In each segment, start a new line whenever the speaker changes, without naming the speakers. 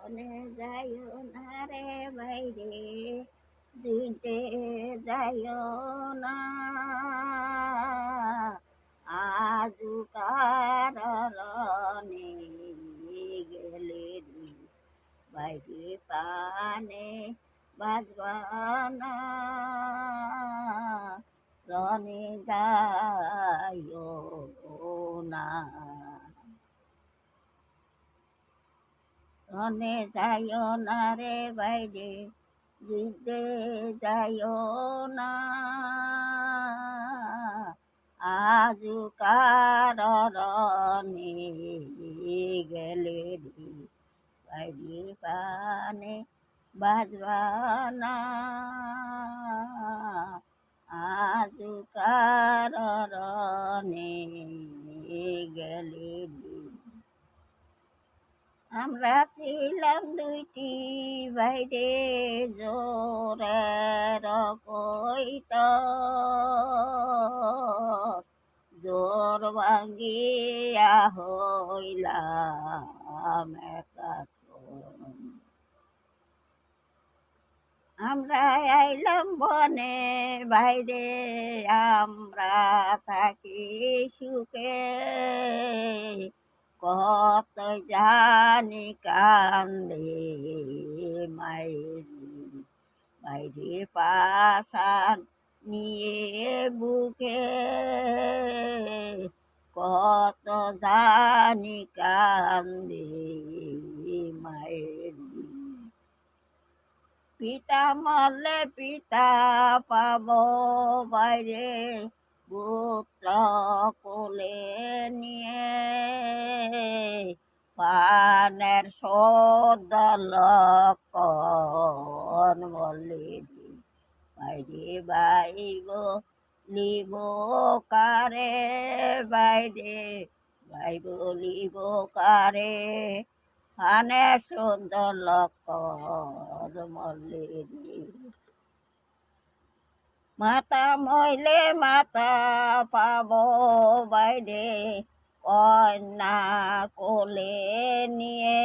রনে যাইও না রে বাইরে দিতে যাইও না আজু কারণে গেলে বাইরে পানে বাজবানা রনে যাইও না রনে যাইও না রে বাইরে জিতে যাইও না আজু কারণে গেলে বাইরে পানে বাজবানা আজু কারণে গেলে আমরা ছিলাম দুইটি বাইরে জোরের কইত জোর ভাঙ্গিয়া হইলাম একাশন আমরা আইলাম বনে বাইরে আমরা থাকি সুখে কত জানি কান্দে মায়েরি বাইরে পাশান নিয়ে বুকে কত জানি কান্দে মায়েরি পিতা মরলে পিতা পাব বাইরে পুত্র কোলে নিয়ে পানের সদলকন বলে বাইরে বাইব লিব কারে বাইরে বাইব লিব কারে পানে সুন্দর লকন বলে মাতা মইলে মাতা পাব বাইরে কন্যা কোলে নিয়ে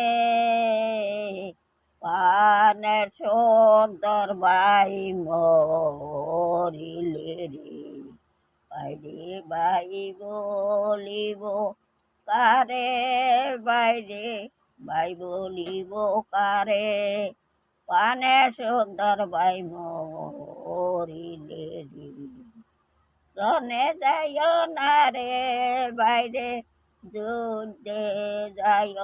পানের সুন্দর বাই মরিলে রে বাইরে বাই বলিব কারে বাইরে বাই বলিব কারে পানে সুন্দর বাই মরিলে রে রনে যাইও না রে বাইরে যুদ্ধে যাইও